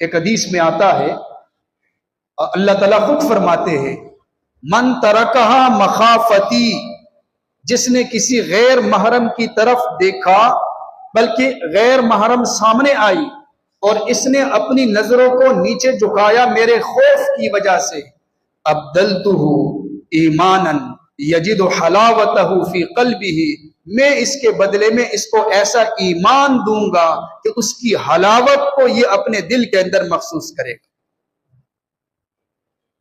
ایک حدیث میں آتا ہے، اللہ تعالیٰ خود فرماتے ہیں من ترکہا مخافتی، جس نے کسی غیر محرم کی طرف دیکھا، بلکہ غیر محرم سامنے آئی اور اس نے اپنی نظروں کو نیچے جھکایا میرے خوف کی وجہ سے، ابدلتہ ایمانا یجد حلاوتہ فی قلبہ، میں اس کے بدلے میں اس کو ایسا ایمان دوں گا کہ اس کی حلاوت کو یہ اپنے دل کے اندر محسوس کرے گا۔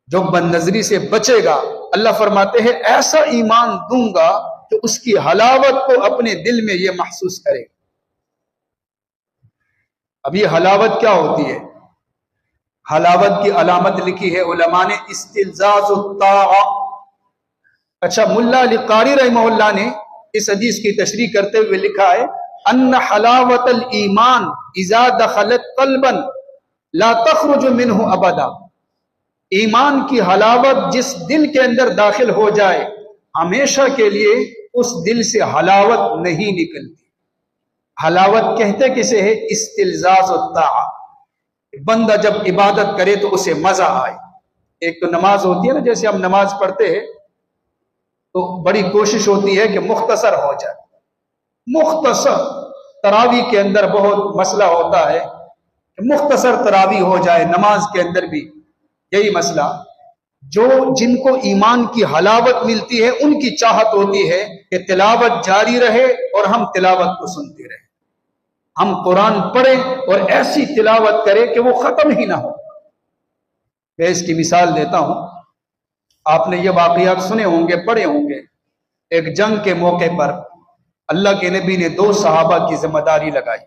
جو بد نظری سے بچے گا، اللہ فرماتے ہیں ایسا ایمان دوں گا کہ اس کی حلاوت کو اپنے دل میں یہ محسوس کرے گا۔ اب یہ حلاوت کیا ہوتی ہے؟ حلاوت کی علامت لکھی ہے علماء نے استلذاذ الطاعہ۔ اچھا، ملا علی قاری رحمہ اللہ نے اس حدیث کی تشریح کرتے ہوئے لکھا ہے ان حلاوت الایمان اذا دخلت قلبا لا تخرج منہ ابدا، ایمان کی حلاوت جس دل کے اندر داخل ہو جائے ہمیشہ کے لیے اس دل سے حلاوت نہیں نکلتی۔ حلاوت کہتے کسے ہے؟ استلذاذ الطاعہ، بندہ جب عبادت کرے تو اسے مزہ آئے۔ ایک تو نماز ہوتی ہے نا، جیسے ہم نماز پڑھتے ہیں تو بڑی کوشش ہوتی ہے کہ مختصر ہو جائے، مختصر۔ تراویح کے اندر بہت مسئلہ ہوتا ہے کہ مختصر تراویح ہو جائے، نماز کے اندر بھی یہی مسئلہ۔ جن کو ایمان کی حلاوت ملتی ہے ان کی چاہت ہوتی ہے کہ تلاوت جاری رہے اور ہم تلاوت کو سنتے رہیں، ہم قرآن پڑھیں اور ایسی تلاوت کریں کہ وہ ختم ہی نہ ہو۔ میں اس کی مثال دیتا ہوں، آپ نے یہ واقعات سنے ہوں گے، پڑھے ہوں گے۔ ایک جنگ کے موقع پر اللہ کے نبی نے 2 صحابہ کی ذمہ داری لگائی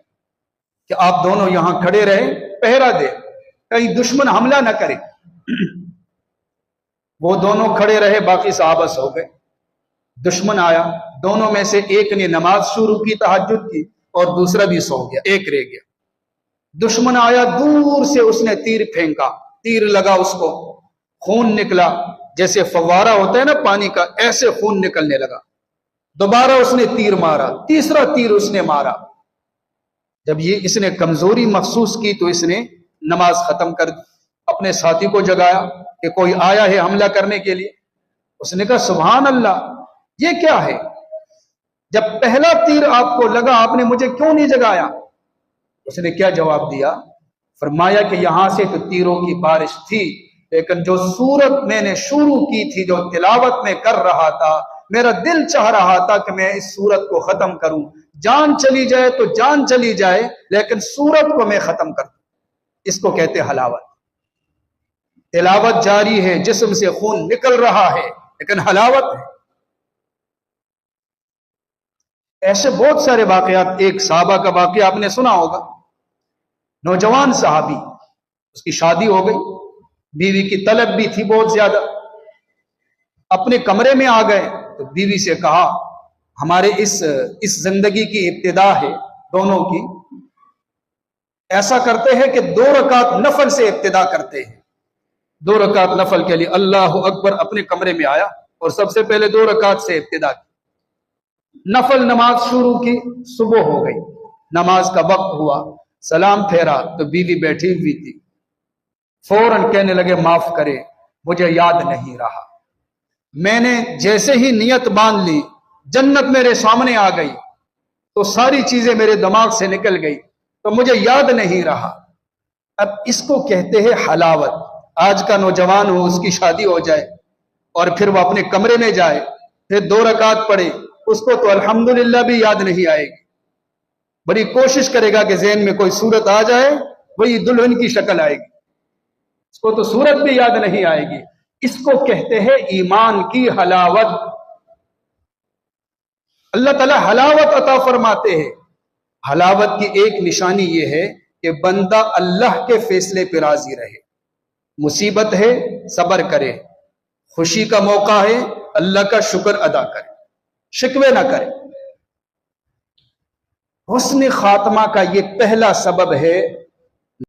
کہ آپ دونوں یہاں کھڑے رہیں، پہرا دیں، کہیں دشمن حملہ نہ کرے۔ وہ دونوں کھڑے رہے، باقی صحابہ سو گئے۔ دشمن آیا، دونوں میں سے ایک نے نماز شروع کی تہجد کی اور دوسرا بھی سو گیا، ایک رہ گیا۔ دشمن آیا، دور سے اس نے تیر پھینکا، تیر لگا اس کو، خون نکلا، جیسے فوارہ ہوتا ہے نا پانی کا، ایسے خون نکلنے لگا۔ دوبارہ اس نے تیر مارا، تیسرا تیر اس نے مارا۔ جب یہ اس نے کمزوری محسوس کی تو اس نے نماز ختم کر دی، اپنے ساتھی کو جگایا کہ کوئی آیا ہے حملہ کرنے کے لیے۔ اس نے کہا سبحان اللہ، یہ کیا ہے؟ جب پہلا تیر آپ کو لگا آپ نے مجھے کیوں نہیں جگایا؟ اس نے کیا جواب دیا؟ فرمایا کہ یہاں سے تو تیروں کی بارش تھی، لیکن جو سورت میں نے شروع کی تھی، جو تلاوت میں کر رہا تھا، میرا دل چاہ رہا تھا کہ میں اس سورت کو ختم کروں، جان چلی جائے تو جان چلی جائے لیکن سورت کو میں ختم کر دوں۔ اس کو کہتے حلاوت۔ تلاوت جاری ہے، جسم سے خون نکل رہا ہے لیکن حلاوت ہے۔ ایسے بہت سارے واقعات۔ ایک صحابہ کا واقعہ آپ نے سنا ہوگا، نوجوان صحابی، اس کی شادی ہو گئی، بیوی کی طلب بھی تھی بہت زیادہ، اپنے کمرے میں آ گئے تو بیوی سے کہا ہمارے اس زندگی کی ابتدا ہے دونوں کی، ایسا کرتے ہیں کہ 2 رکعت نفل سے ابتدا کرتے ہیں۔ 2 رکعت نفل کے لیے اللہ اکبر، اپنے کمرے میں آیا اور سب سے پہلے 2 رکعت سے ابتدا کی، نفل نماز شروع کی۔ صبح ہو گئی، نماز کا وقت ہوا، سلام پھیرا تو بیوی بیٹھی ہوئی تھی، فوراً کہنے لگے معاف کرے، مجھے یاد نہیں رہا، میں نے جیسے ہی نیت باندھ لی جنت میرے سامنے آ گئی تو ساری چیزیں میرے دماغ سے نکل گئی تو مجھے یاد نہیں رہا۔ اب اس کو کہتے ہیں حلاوت۔ آج کا نوجوان ہو، اس کی شادی ہو جائے اور پھر وہ اپنے کمرے میں جائے، پھر 2 رکعت پڑھے، اس کو تو الحمدللہ بھی یاد نہیں آئے گی، بڑی کوشش کرے گا کہ ذہن میں کوئی صورت آ جائے، وہی دلہن کی شکل آئے گی، اس کو تو صورت بھی یاد نہیں آئے گی۔ اس کو کہتے ہیں ایمان کی حلاوت۔ اللہ تعالیٰ حلاوت عطا فرماتے ہیں۔ حلاوت کی ایک نشانی یہ ہے کہ بندہ اللہ کے فیصلے پہ راضی رہے، مصیبت ہے صبر کرے، خوشی کا موقع ہے اللہ کا شکر ادا کرے، شکوے نہ کرے۔ حسن خاتمہ کا یہ پہلا سبب ہے